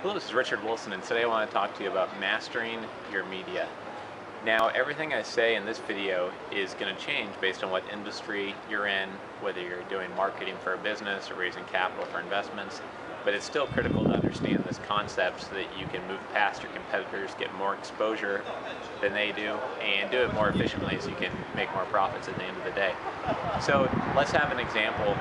Hello, this is Richard Wilson, and today I want to talk to you about mastering your media. Now, everything I say in this video is going to change based on what industry you're in, whether you're doing marketing for a business or raising capital for investments, but it's still critical to understand this concept so that you can move past your competitors, get more exposure than they do, and do it more efficiently so you can make more profits at the end of the day. So let's have an example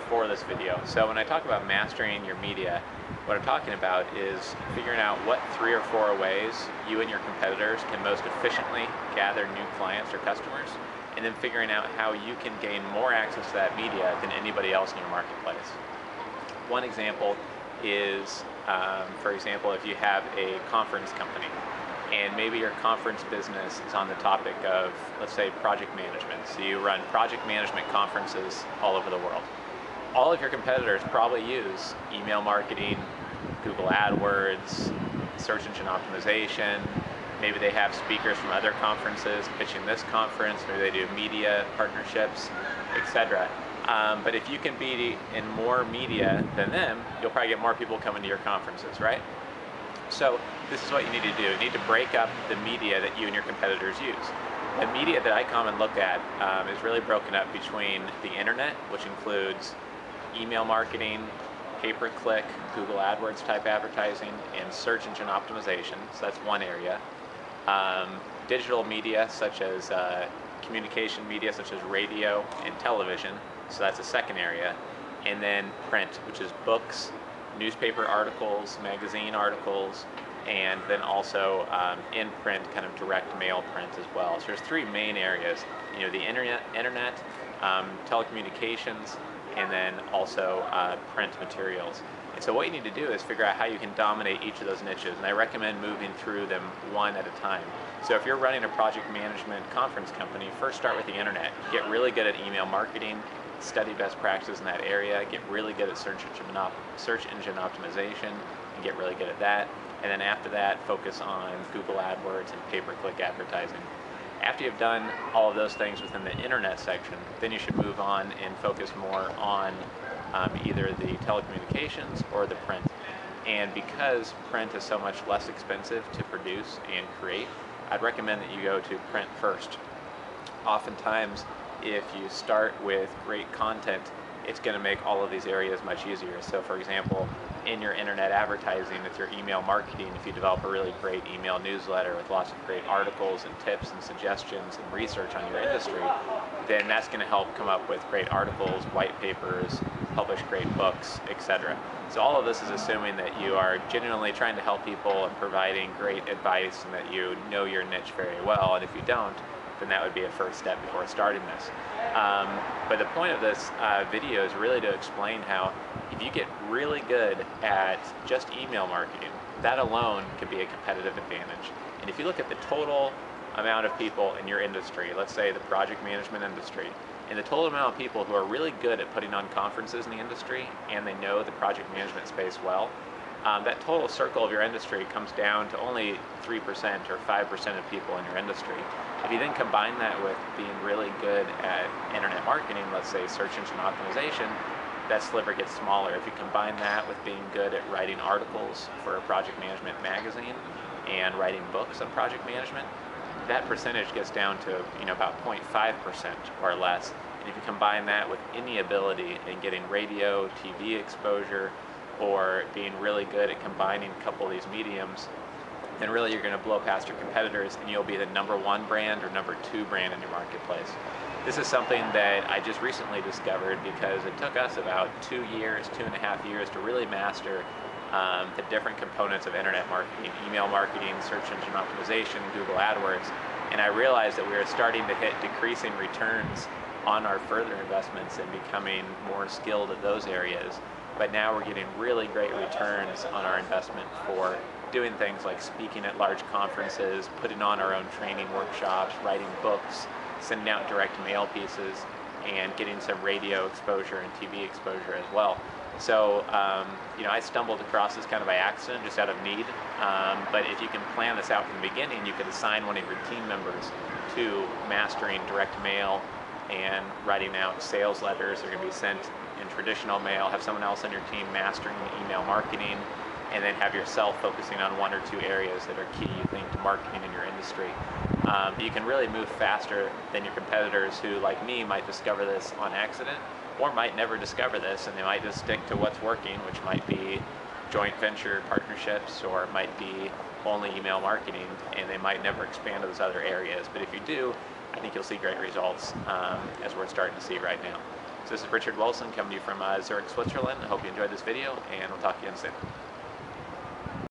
for this video. So when I talk about mastering your media, what I'm talking about is figuring out what 3 or 4 ways you and your competitors can most efficiently gather new clients or customers, and then figuring out how you can gain more access to that media than anybody else in your marketplace. One example is, for example, if you have a conference company, and maybe your conference business is on the topic of, let's say, project management. So you run project management conferences all over the world. All of your competitors probably use email marketing, Google AdWords, search engine optimization. Maybe they have speakers from other conferences pitching this conference. Maybe they do media partnerships, etc. But if you can be in more media than them, you'll probably get more people coming to your conferences, right? So this is what you need to do. You need to break up the media that you and your competitors use. The media that I come and look at is really broken up between the internet, which includes email marketing, pay-per-click, Google AdWords type advertising, and search engine optimization. So that's one area. Digital media such as communication media such as radio and television. So that's a second area. And then print, which is books, newspaper articles, magazine articles, and then also in print, kind of direct mail print as well. So there's 3 main areas. You know, the internet, telecommunications, and then also print materials. And so what you need to do is figure out how you can dominate each of those niches, and I recommend moving through them one at a time. So if you're running a project management conference company, first start with the internet. Get really good at email marketing, study best practices in that area, get really good at search engine optimization, and get really good at that. And then after that, focus on Google AdWords and pay-per-click advertising. After you've done all of those things within the internet section, then you should move on and focus more on either the telecommunications or the print. And because print is so much less expensive to produce and create, I'd recommend that you go to print first. Oftentimes, if you start with great content, it's going to make all of these areas much easier. So for example, in your internet advertising, with your email marketing, if you develop a really great email newsletter with lots of great articles and tips and suggestions and research on your industry, then that's going to help come up with great articles, white papers, publish great books, etc. So all of this is assuming that you are genuinely trying to help people and providing great advice and that you know your niche very well. And if you don't, then that would be a first step before starting this. But the point of this video is really to explain how if you get really good at just email marketing, that alone could be a competitive advantage. And if you look at the total amount of people in your industry, let's say the project management industry, and the total amount of people who are really good at putting on conferences in the industry and they know the project management space well, that total circle of your industry comes down to only 3% or 5% of people in your industry. If you then combine that with being really good at internet marketing, let's say search engine optimization, that sliver gets smaller. If you combine that with being good at writing articles for a project management magazine and writing books on project management, that percentage gets down to about 0.5% or less. And if you combine that with any ability in getting radio, TV exposure, or being really good at combining a couple of these mediums, then really you're going to blow past your competitors and you'll be the #1 brand or #2 brand in your marketplace. This is something that I just recently discovered because it took us about 2 years, 2.5 years to really master the different components of internet marketing, email marketing, search engine optimization, Google AdWords, and I realized that we were starting to hit decreasing returns on our further investments and becoming more skilled at those areas. But now we're getting really great returns on our investment for doing things like speaking at large conferences, putting on our own training workshops, writing books, sending out direct mail pieces, and getting some radio exposure and TV exposure as well. So, I stumbled across this kind of by accident, just out of need. But if you can plan this out from the beginning, you could assign one of your team members to mastering direct mail and writing out sales letters. They're going to be sent in traditional mail, have someone else on your team mastering email marketing and then have yourself focusing on one or two areas that are key, you think, to marketing in your industry. You can really move faster than your competitors who, like me, might discover this on accident or might never discover this, and they might just stick to what's working, which might be joint venture partnerships, or it might be only email marketing, and they might never expand to those other areas. But if you do, I think you'll see great results, as we're starting to see right now. So this is Richard Wilson coming to you from Zurich, Switzerland. I hope you enjoyed this video, and we'll talk again soon.